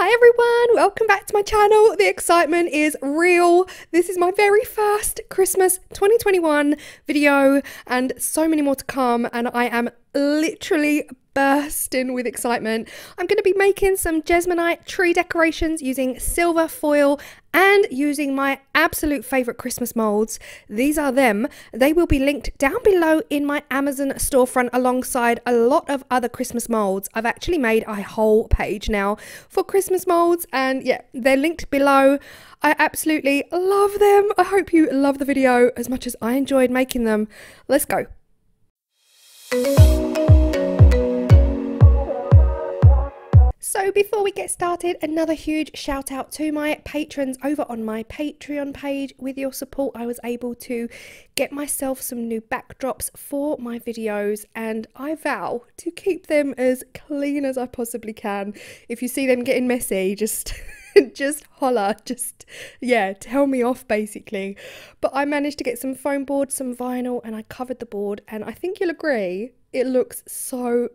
Hi everyone, welcome back to my channel. The excitement is real. This is my very first Christmas 2021 video and so many more to come, and I am literally bursting with excitement. I'm going to be making some Jesmonite tree decorations using silver foil and using my absolute favourite Christmas moulds. These are them. They will be linked down below in my Amazon storefront alongside a lot of other Christmas moulds. I've actually made a whole page now for Christmas moulds, and yeah, they're linked below. I absolutely love them. I hope you love the video as much as I enjoyed making them. Let's go. So before we get started, another huge shout out to my patrons over on my Patreon page. With your support, I was able to get myself some new backdrops for my videos, and I vow to keep them as clean as I possibly can. If you see them getting messy, just holler, yeah, tell me off basically. But I managed to get some foam board, some vinyl, and I covered the board, and I think you'll agree it looks so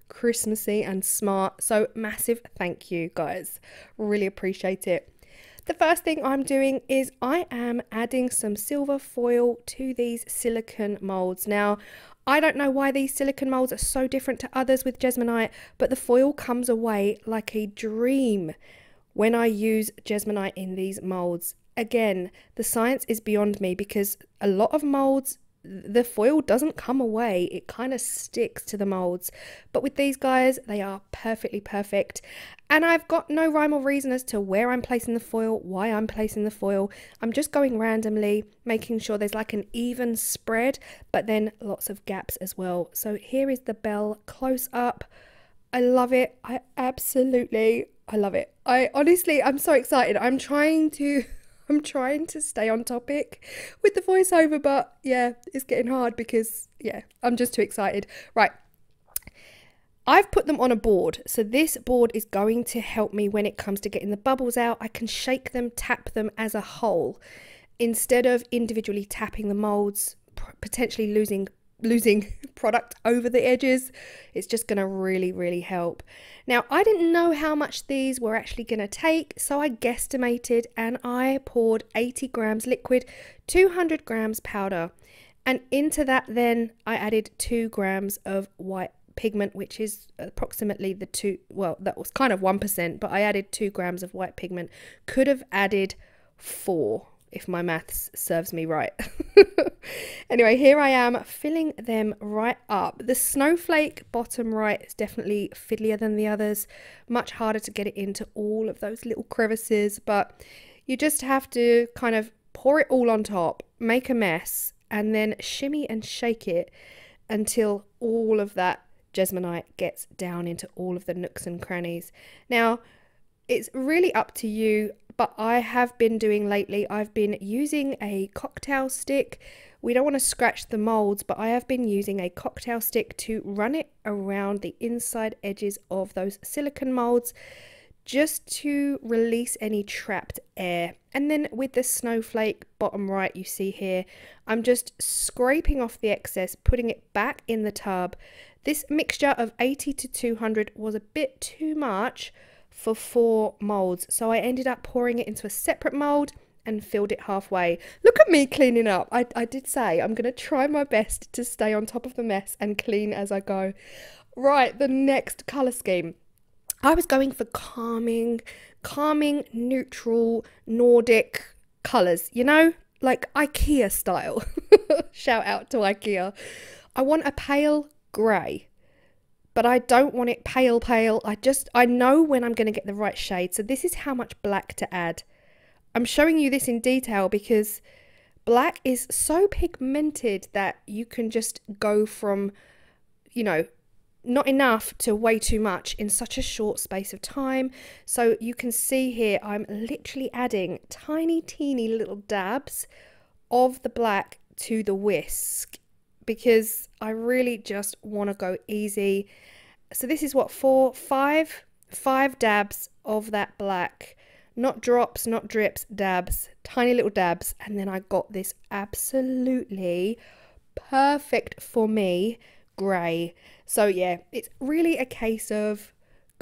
Christmassy and smart. So massive thank you guys, really appreciate it. The first thing I'm doing is I am adding some silver foil to these silicone molds. Now I don't know why these silicone molds are so different to others with Jesmonite, but the foil comes away like a dream when I use Jesmonite in these molds. Again, the science is beyond me, because a lot of molds, the foil doesn't come away, it kind of sticks to the molds, but with these guys they are perfectly perfect. And I've got no rhyme or reason as to where I'm placing the foil, why I'm placing the foil. I'm just going randomly, making sure there's like an even spread, but then lots of gaps as well. So here is the bell close up. I love it. I love it. I'm so excited. I'm trying to stay on topic with the voiceover, but yeah, it's getting hard because yeah, I'm just too excited. Right, I've put them on a board, so this board is going to help me when it comes to getting the bubbles out. I can shake them, tap them as a whole instead of individually tapping the molds, potentially losing product over the edges. It's just going to really help. Now I didn't know how much these were actually going to take, so I guesstimated and I poured 80 grams liquid, 200 grams powder, and into that then I added 2 grams of white pigment, which is approximately the that was kind of 1%, but I added 2 grams of white pigment. Could have added 4 if my maths serves me right. Anyway, here I am filling them right up. The snowflake bottom right is definitely fiddlier than the others, much harder to get it into all of those little crevices, but you just have to kind of pour it all on top, make a mess, and then shimmy and shake it until all of that Jesmonite gets down into all of the nooks and crannies. Now it's really up to you, but I have been doing lately, I've been using a cocktail stick. We don't want to scratch the molds, but I have been using a cocktail stick to run it around the inside edges of those silicone molds, just to release any trapped air. And then with the snowflake bottom right you see here, I'm just scraping off the excess, putting it back in the tub. This mixture of 80 to 200 was a bit too much for 4 molds, so I ended up pouring it into a separate mold and filled it halfway. Look at me cleaning up. I did say I'm going to try my best to stay on top of the mess and clean as I go. Right, the next colour scheme. I was going for calming, neutral, Nordic colours, you know, like IKEA style. Shout out to IKEA. I want a pale grey, but I don't want it pale. I know when I'm going to get the right shade. So this is how much black to add. I'm showing you this in detail because black is so pigmented that you can just go from, you know, not enough to way too much in such a short space of time. So you can see here I'm literally adding tiny teeny little dabs of the black to the whisk, because I really just want to go easy. So this is what, 5 dabs of that black, not drops, not drips, dabs, tiny little dabs, and then I got this absolutely perfect for me grey. So yeah, it's really a case of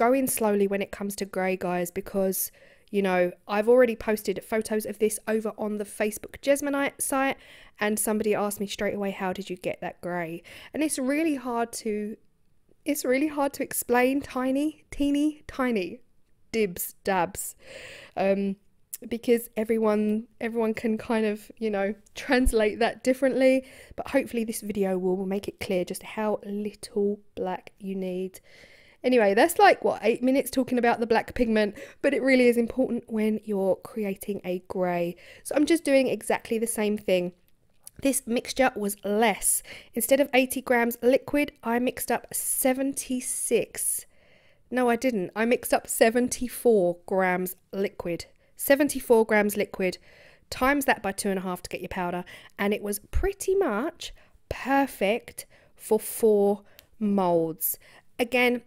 go in slowly when it comes to grey, guys, because, you know, I've already posted photos of this over on the Facebook Jesmonite site, and somebody asked me straight away, how did you get that grey? And it's really hard to explain. Teeny tiny dibs, dabs, because everyone can kind of, you know, translate that differently, but hopefully this video will make it clear just how little black you need. Anyway, that's like, what, 8 minutes talking about the black pigment, but it really is important when you're creating a grey. So I'm just doing exactly the same thing. This mixture was less. Instead of 80 grams liquid, I mixed up 76. No, I didn't. I mixed up 74 grams liquid. 74 grams liquid. Times that by 2.5 to get your powder. And it was pretty much perfect for 4 moulds. Again,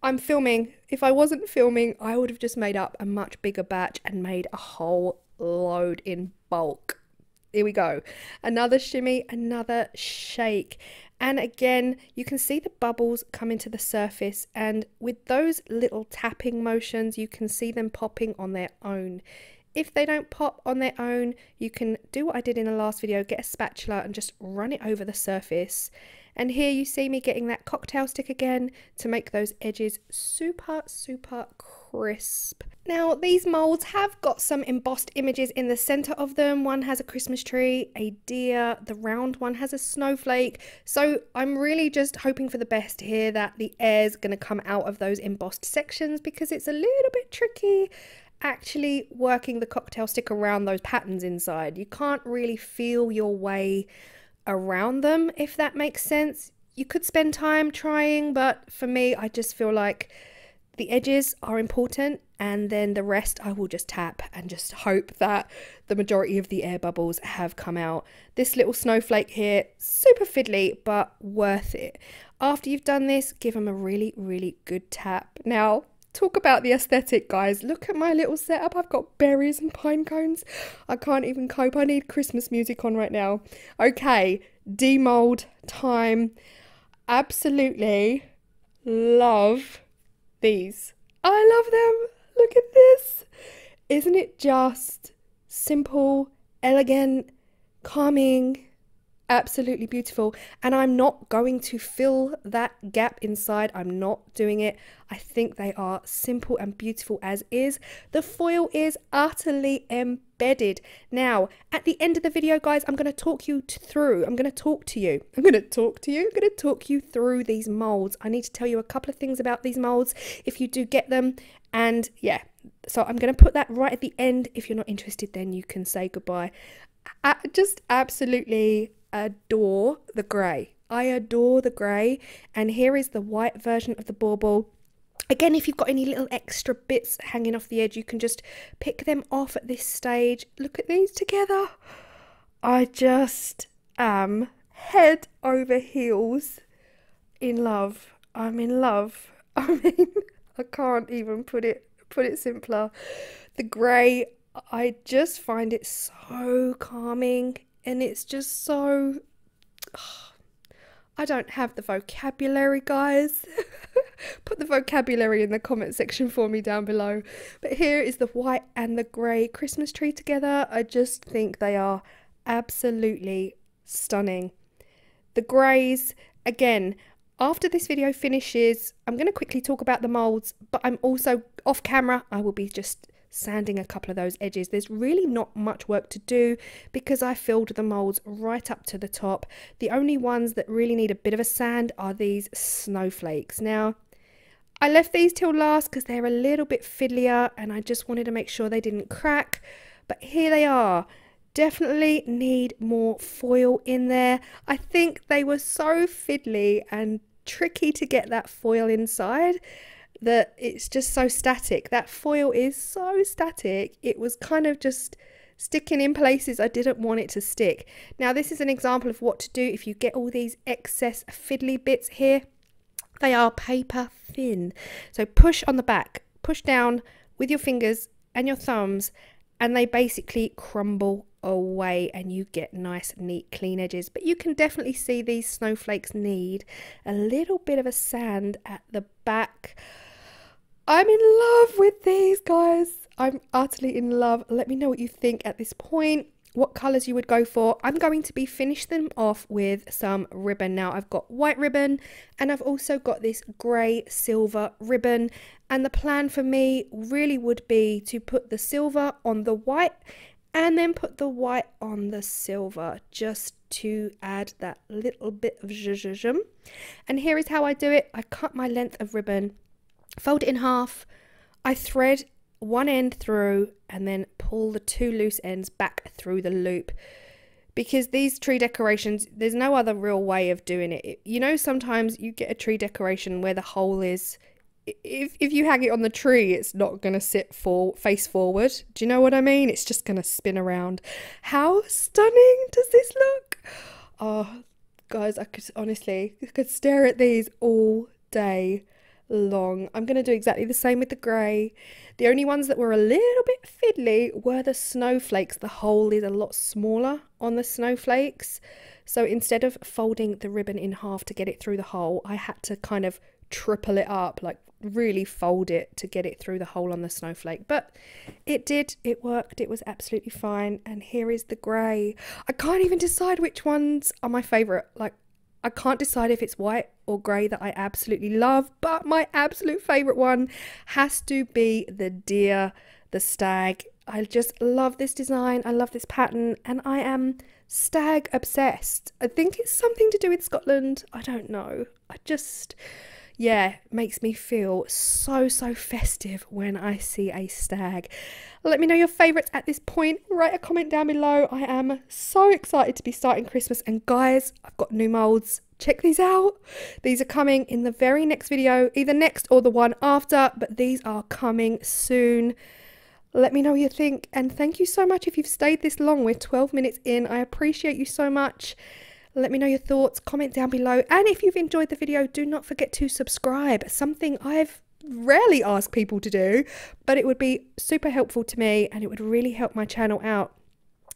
I'm filming. If I wasn't filming, I would have just made up a much bigger batch and made a whole load in bulk. Here we go. Another shimmy, another shake. And again, you can see the bubbles come into the surface, and with those little tapping motions, you can see them popping on their own. If they don't pop on their own, you can do what I did in the last video, get a spatula and just run it over the surface. And here you see me getting that cocktail stick again to make those edges super crisp. Now these moulds have got some embossed images in the center of them. One has a Christmas tree, a deer, the round one has a snowflake. So I'm really just hoping for the best here, that the air's going to come out of those embossed sections, because it's a little bit tricky actually working the cocktail stick around those patterns inside. You can't really feel your way around them, if that makes sense. You could spend time trying, but for me, I just feel like the edges are important, and then the rest I will just tap and just hope that the majority of the air bubbles have come out. This little snowflake here, super fiddly, but worth it. After you've done this, give them a really good tap. Now, talk about the aesthetic, guys. Look at my little setup. I've got berries and pine cones. I can't even cope. I need Christmas music on right now. Okay, demold time. Absolutely love these. I love them. Look at this. Isn't it just simple, elegant, calming? Absolutely beautiful. And I'm not going to fill that gap inside. I'm not doing it. I think they are simple and beautiful as is. The foil is utterly embedded. Now, at the end of the video, guys, I'm going to talk you through these molds. I need to tell you a couple of things about these molds if you do get them. And yeah, so I'm going to put that right at the end. If you're not interested, then you can say goodbye. I just absolutely adore the grey. I adore the grey. And here is the white version of the bauble. Again, if you've got any little extra bits hanging off the edge, you can just pick them off at this stage. Look at these together. I just am head over heels in love. I'm in love. I mean, I can't even put it simpler. The grey, I just find it so calming, and it's just so, I don't have the vocabulary, guys. Put the vocabulary in the comment section for me down below. But here is the white and the grey Christmas tree together. I just think they are absolutely stunning. The greys, again, after this video finishes, I'm going to quickly talk about the molds, but I'm also off camera. I will be just sanding a couple of those edges. There's really not much work to do because I filled the molds right up to the top. The only ones that really need a bit of a sand are these snowflakes. Now, I left these till last because they're a little bit fiddlier and I just wanted to make sure they didn't crack. But here they are. Definitely need more foil in there. I think they were so fiddly and tricky to get that foil inside that it's just so static. That foil is so static. It was kind of just sticking in places I didn't want it to stick. Now this is an example of what to do if you get all these excess fiddly bits here. They are paper thin. So push on the back, push down with your fingers and your thumbs, and they basically crumble away and you get nice, neat, clean edges. But you can definitely see these snowflakes need a little bit of a sand at the back. I'm in love with these, guys. I'm utterly in love. Let me know what you think at this point, what colours you would go for. I'm going to be finish them off with some ribbon. Now I've got white ribbon and I've also got this grey silver ribbon, and the plan for me really would be to put the silver on the white and then put the white on the silver, just to add that little bit of zhuzh. And here is how I do it. I cut my length of ribbon, fold it in half, I thread one end through and then pull the two loose ends back through the loop, because these tree decorations, there's no other real way of doing it. You know, sometimes you get a tree decoration where the hole is, if you hang it on the tree, it's not going to sit face forward. Do you know what I mean? It's just going to spin around. How stunning does this look? Oh, guys, I could stare at these all day long. I'm going to do exactly the same with the grey. The only ones that were a little bit fiddly were the snowflakes. The hole is a lot smaller on the snowflakes. So instead of folding the ribbon in half to get it through the hole, I had to kind of triple it up, like really fold it to get it through the hole on the snowflake. But it worked, it was absolutely fine. And here is the grey. I can't even decide which ones are my favourite. Like, I can't decide if it's white or grey that I absolutely love, but my absolute favourite one has to be the deer, the stag. I just love this design, I love this pattern, and I am stag obsessed. I think it's something to do with Scotland, I don't know. Yeah, it makes me feel so festive when I see a stag. Let me know your favourites at this point. Write a comment down below. I am so excited to be starting Christmas. And guys, I've got new moulds. Check these out. These are coming in the very next video, either next or the one after, but these are coming soon. Let me know what you think. And thank you so much if you've stayed this long. We're 12 minutes in. I appreciate you so much. Let me know your thoughts, comment down below, and if you've enjoyed the video, do not forget to subscribe, something I've rarely asked people to do, but it would be super helpful to me and it would really help my channel out.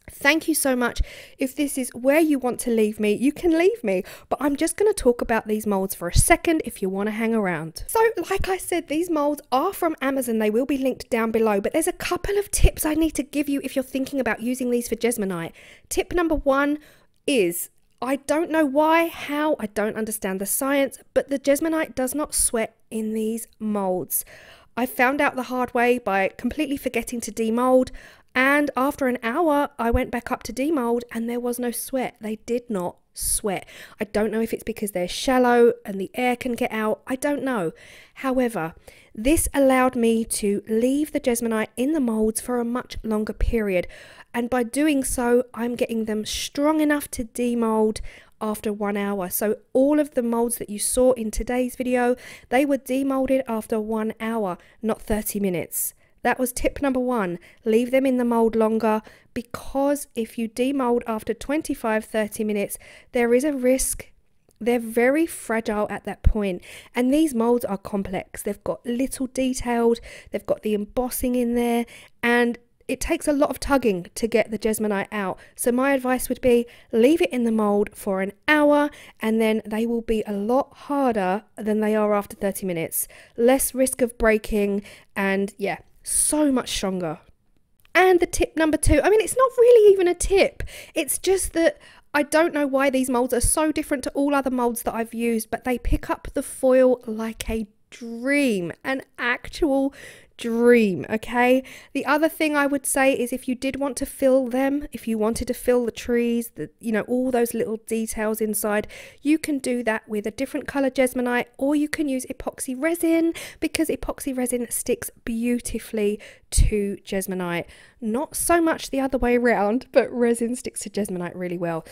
Thank you so much. If this is where you want to leave me, you can leave me, but I'm just going to talk about these molds for a second if you want to hang around. So like I said, these molds are from Amazon. They will be linked down below, but there's a couple of tips I need to give you if you're thinking about using these for Jesmonite. Tip number one is, I don't know why, how, I don't understand the science, but the Jesmonite does not sweat in these molds. I found out the hard way by completely forgetting to demold, and after an hour I went back up to demold and there was no sweat. They did not sweat. I don't know if it's because they're shallow and the air can get out, I don't know. However, this allowed me to leave the Jesmonite in the molds for a much longer period, and by doing so I'm getting them strong enough to demold after 1 hour. So all of the molds that you saw in today's video, they were demolded after 1 hour, not 30 minutes. That was tip number one. Leave them in the mold longer, because if you demold after 25-30 minutes, there is a risk. They're very fragile at that point, and these molds are complex. They've got little detailed, they've got the embossing in there, and it takes a lot of tugging to get the Jesmonite out. So my advice would be, leave it in the mold for an hour and then they will be a lot harder than they are after 30 minutes. Less risk of breaking, and yeah, so much stronger. And the tip number two, I mean, it's not really even a tip. It's just that I don't know why these molds are so different to all other molds that I've used, but they pick up the foil like a dream, an actual dream. Okay, the other thing I would say is, if you did want to fill them, if you wanted to fill the trees, all those little details inside, you can do that with a different color Jesmonite, or you can use epoxy resin, because epoxy resin sticks beautifully to Jesmonite. Not so much the other way around, but resin sticks to Jesmonite really well.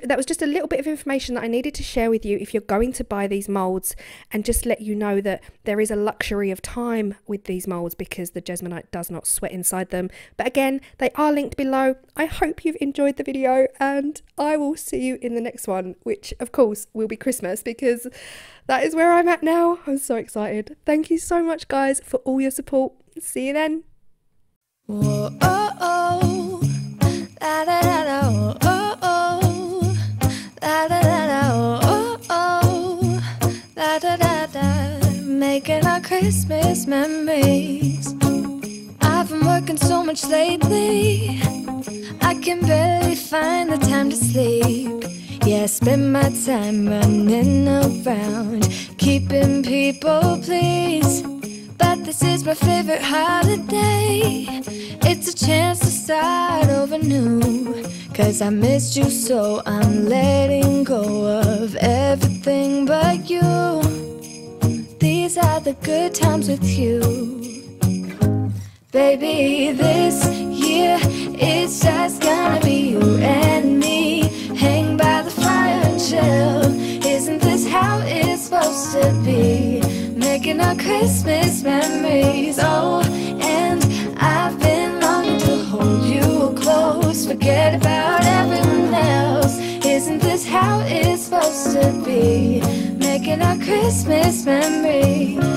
That was just a little bit of information that I needed to share with you if you're going to buy these molds, and just let you know that there is a luxury of time with these molds because the Jesmonite does not sweat inside them. But again, they are linked below. I hope you've enjoyed the video, and I will see you in the next one, which of course will be Christmas, because that is where I'm at now. I'm so excited. Thank you so much guys for all your support. See you then. Whoa, oh, oh. Da, da, da, da, oh, oh. Da, da, da, da, oh, oh. Da, da, da, da. Making our Christmas Christmas memories. I've been working so much lately, I can barely find the time to sleep. Yeah, I spend my time running around, keeping people pleased. But this is my favorite holiday. It's a chance to start over new. 'Cause I missed you, so I'm letting go of everything but you. These are the good times with you. Baby, this year it's just gonna be you and me. Hang by the fire and chill. Isn't this how it's supposed to be? Making our Christmas memories. Oh, and I've been longing to hold you close. Forget about everyone else. Isn't this how it's supposed to be? Making our Christmas memories.